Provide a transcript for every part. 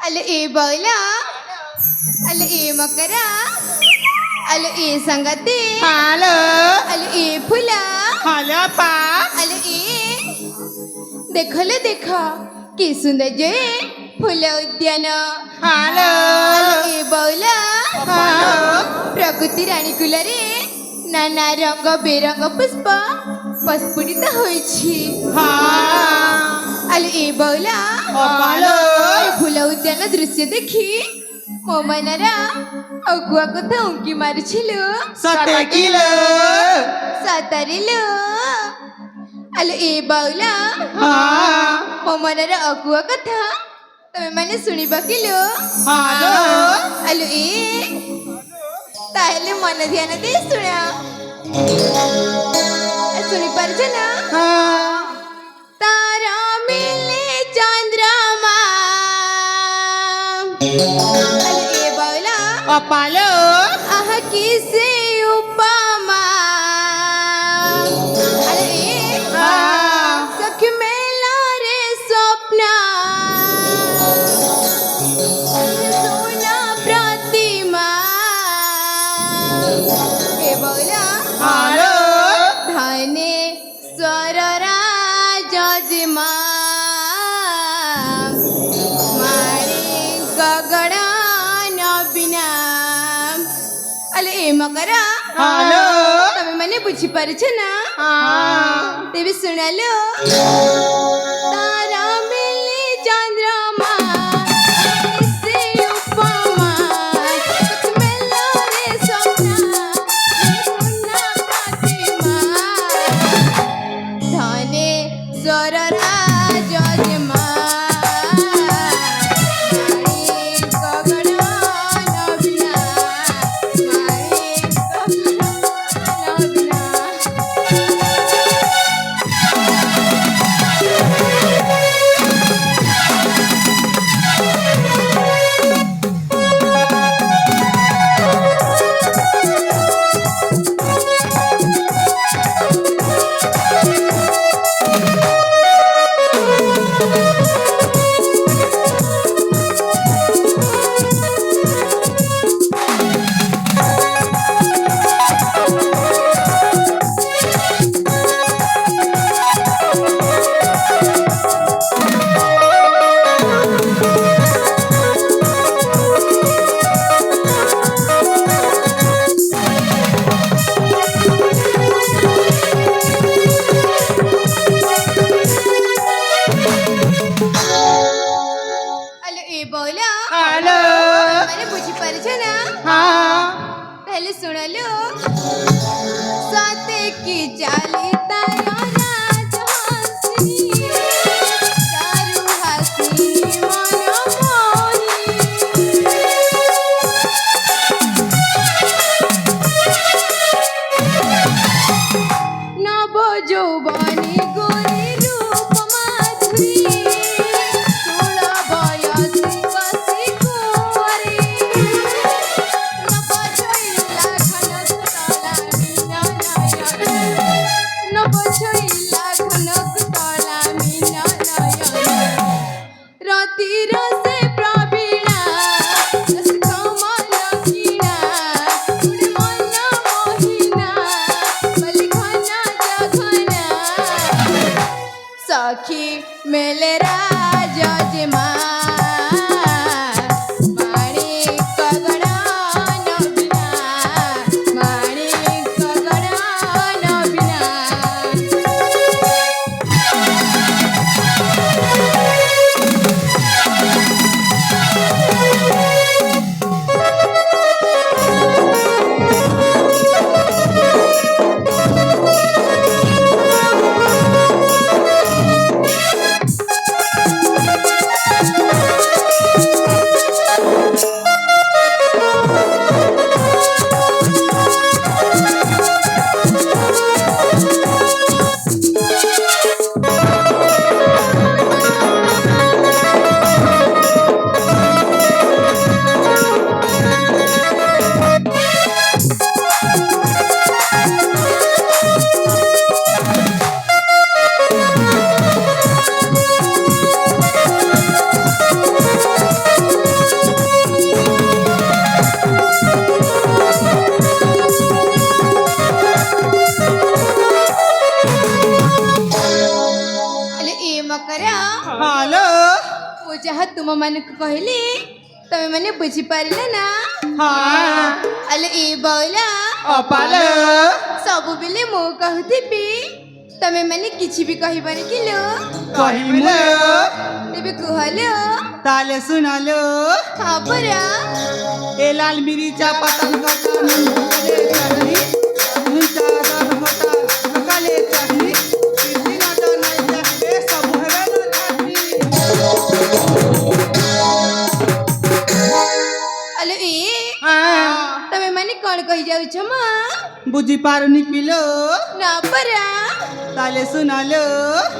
अल ए बौला अल ए मकरा अल ए संगती हॅलो अल ए फुला हॅलो पा अल ए देखल देखा कि सुंदर जे फुल उद्यान हॅलो अल ए बौला प्रकृति रानी कुलरे नाना रंग बेरंग पुष्प प्रस्फुटित होइछि अल ए बौला फुल उद्यान दृश्य देखि मो मनर अगुआ कथा उंकी मारिछिलु सतरिलु अल ए बौला मो मनर अगुआ कथा तमे माने सुनिबा किलो अल ए ताहले मन ध्यान दे सुना सुनी पारछ ना तारा मिले चंद्रमा अल ए बौला अपालो आह किसे उपमा अल ए सखी मेला रे स्वप्न सोना प्रतिमा ए बौला हॅलो धने स्वर राजमा मारे गगन नबिना अले ए मकरा हॅलो तमे माने बुझी पारछ ना तेबे सुनालो तारा मिले चंद्रमा किसे उपमा सखी मेला रे स्वप्न सोना प्रतिमा धने स्वर राजमा मारे गगन नबिना मारे गगन नबिना अलो ए बौला हॅलो मैंने बुझी पारछ ना पहले सुन लो साते की चाली तारा राजहंसी चारु हसी मनमोही नव यौवनी गोरी रूप माधुरी सोलह बयसी कसी कुंवरी नव तुम मानक कहली तमे माने बुझी पारिला ना हाँ अले ए बौला अपालो सब बेले मो कहथिबी तमे माने किछि भी कहिबानी किलो कहिमुलो तेबे कहलो ताले सुनालो हाँ परा ए लाल मिरीचा पतल कटा काले चटनी हुंचा दर मोटा काले चटनी किसी नाटा नहीं चटनी सब हेवे न चटनी अले ए हाँ तमे माने कोन कहि जाउ छ मा बुझी पारुनी किलो ना परा ताले सुनालो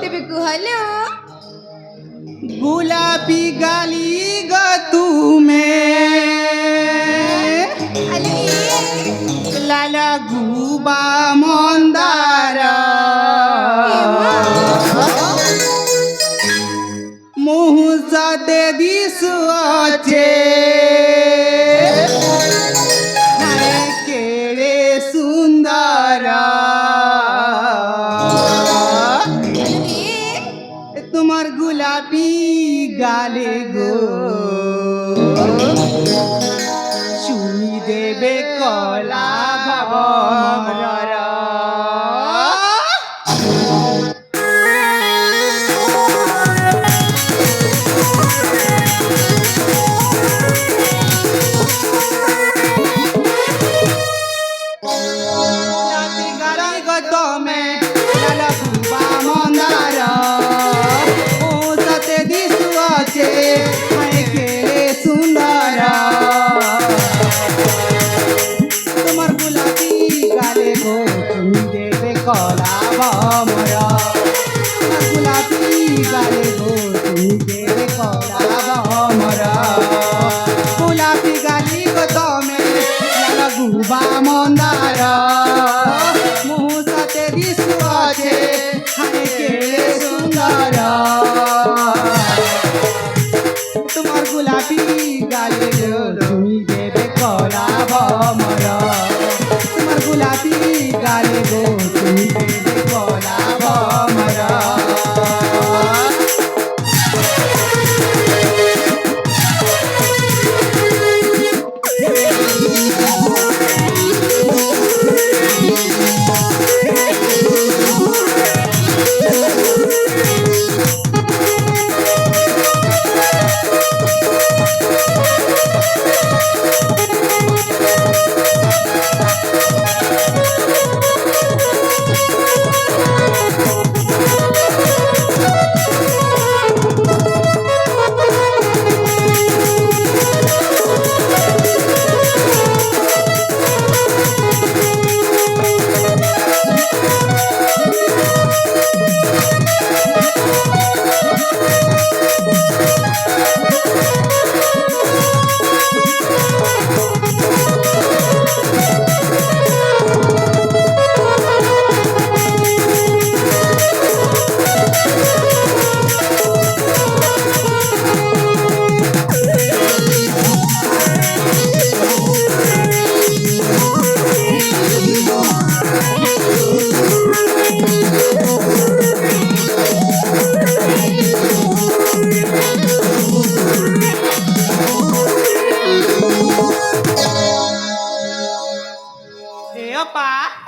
तेबे कहलो गुलाबी गाली गतू में अले ए लाला गुबा मंदार मुँह सते दिसुआचे हाय केड़े सुंदर अले ए तुम्हार गुलाबी गाले गो चुमी देवे कला भमर गुलाबी गाली गो तमे लाला गुबा मंदार ओ सते दिसुआचे हाय केड़े सुंदर তোমার গোলাপি গালে গো তুমি দেবে কলা ভমর তোমার গোলাপি গালে গো তুমি দেবে কলা ভমর গোলাপি গালি গো তমে লালা গুবা মন্দার মুহ সাথে দিশু আছে হায় কেড়ে সুন্দর তোমার গোলাপি গালে গো তুমি দেবে কলা ভমর তোমার গোলাপি গালে গো তুমি দেবে কলা ভমর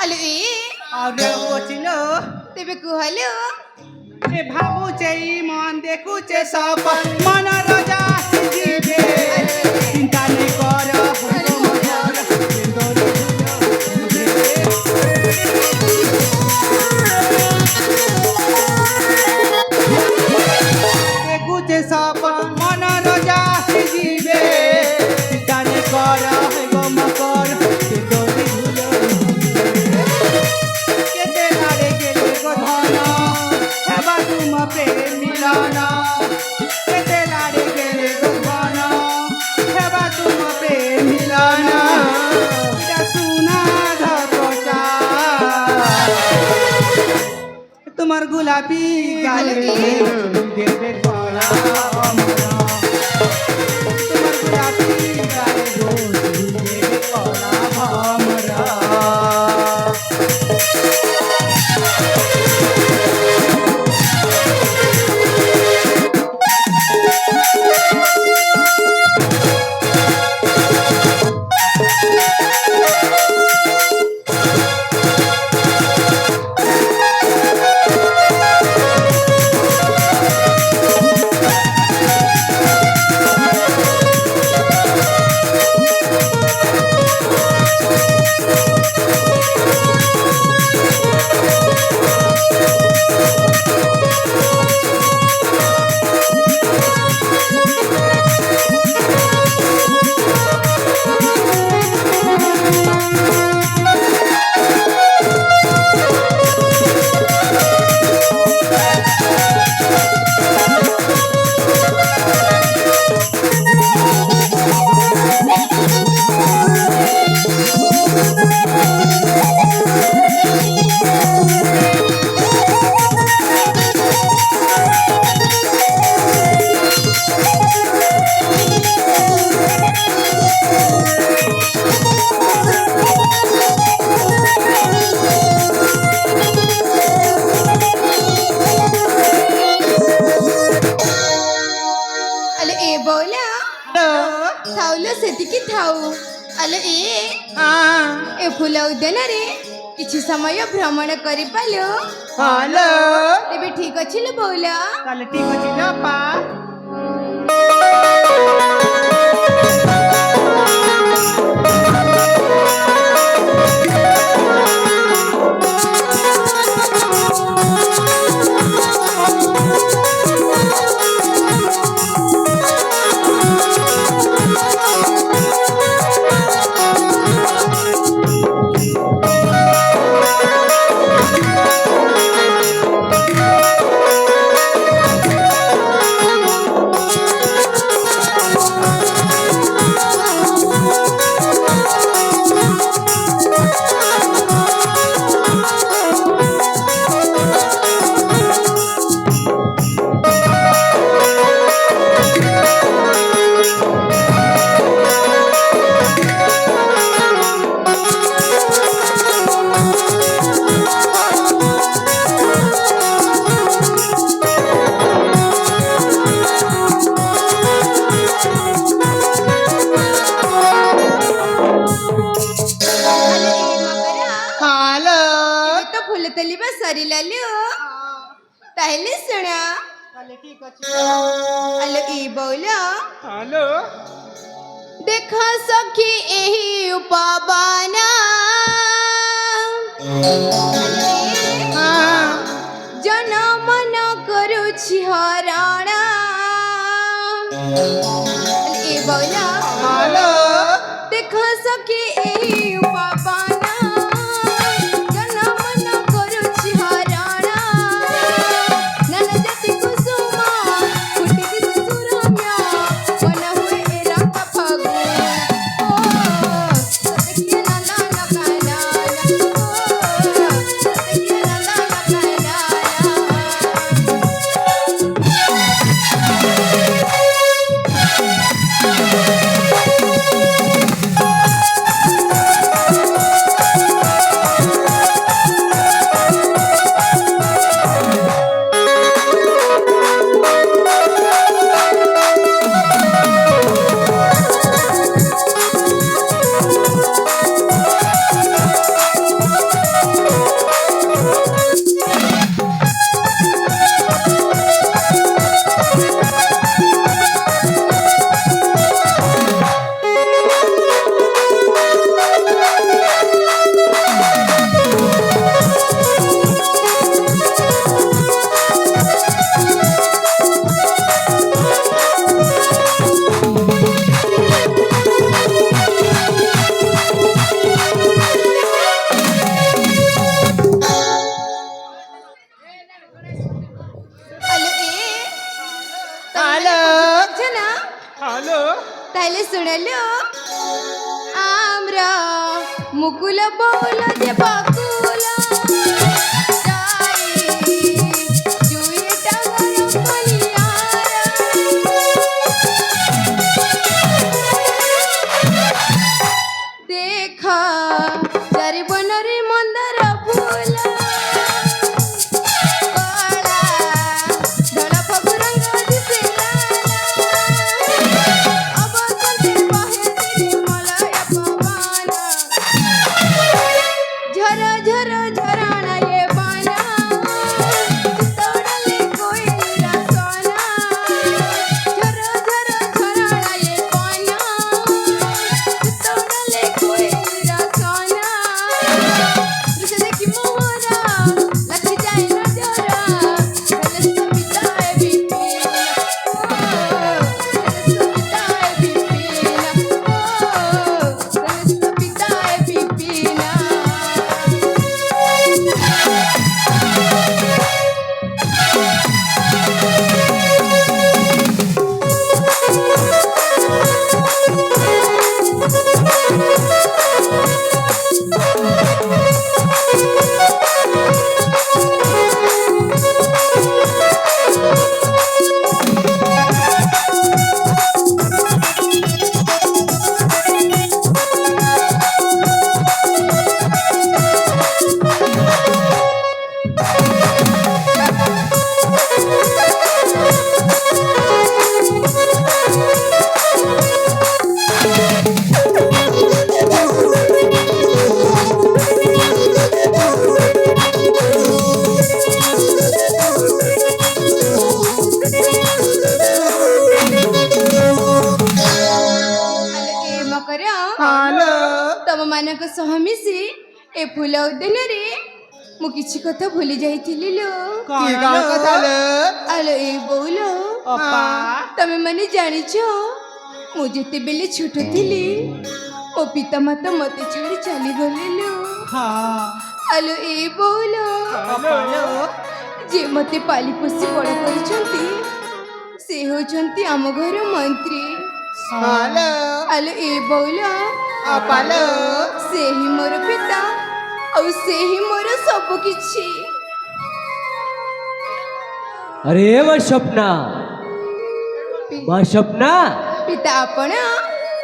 अले ए আগে বছিল तेबे कहलो এ ভাবুছে মন দেখুছে সব মন রাজা সিজিবে চিন্তা নেই কর হলো মজর দোরে দেখুছে সব মন রাজা সিজিবে চিন্তা নেই কর হলো মকর দোরে কেতে নারে গেলে গো ধন হেবা তুম প্রেম মিলন কেতে নারে গেলে গো ধন হেবা তুম প্রেম মিলন এটা সুনা ধরচা তোমার গোলাপি গালে দেবে কলা অমর তোমার গোলাপি গালে গো দেবে কলা ভমর अले ए बोला हॅलो थावलं सेतिकी थाऊ अले ए फुल उद्याନରେ କିଛି ସମୟ ଭ୍ରମଣ କରିପାରିଲ ହ୍ୟାଲୋ ତେବେ ଠିକ ଅଛି ଲୋ ବଉଲା ତାହେଲେ ଠିକ ଅଛି ନା ଅପା ତଲିବା ସରିଲାଲୁ ତାହେଲେ ଶୁଣ ତାହେଲେ ଠିକ ଅଛି ଆଲୋ ଇ ବଉଲ ହ୍ୟାଲୋ ଦେଖ ସଖୀ ଏହି ଉପବନ ଜନ ମନ କରୁଛି ହରଣ ଏ ବଉଲ ହ୍ୟାଲୋ ଦେଖ ସଖୀ ଏହି ଉପବନ তাইলে শুনালো আমরা মুকুল বউল যে বাকুল দেখা চারি বনরে মন্দার ফুল কলা ধলা ফগু রঙ্গ দিশে ବାପର ହାଲୋ ତମ ମାନଙ୍କ ସହ ମିଶି ଏ ଫୁଲ ଉଦ୍ୟାନରେ ମୁଁ କିଛି କଥା ଭୁଲି ଯାଇଥିଲି ଲୋ। କି କଣ କଥା ଲୋ ଆଲୋ ଏ ବୋଉଲୋ, ଅପା ତମେ ମାନେ ଜାଣିଛ ମୁଁ ଯେତେବେଳେ ଛୋଟ ଥିଲି ମୋ ପିତା ମାତା ମତେ ଛାଡ଼ି ଚାଲିଗଲେ ଲୋ। ହଁ ଆଲୋ ଏ ବୋଉଲୋ, ଅପା ଲୋ ଯେ ମତେ ପାଲି ପୋଷି ବଡ଼ କରିଛନ୍ତି ସେ ହେଉଛନ୍ତି ଆମ ଘର ମନ୍ତ୍ରୀ। ହାଲୋ ଆଲୋ ଏ ବୋଉଲୋ, ଅପା ଲୋ ସେ ହିଁ ମୋର ପିତା ଆଉ ସେ ହିଁ ମୋର ସବୁ କିଛି। अरे my Swapna P- my Swapna ପିତା ଆପଣ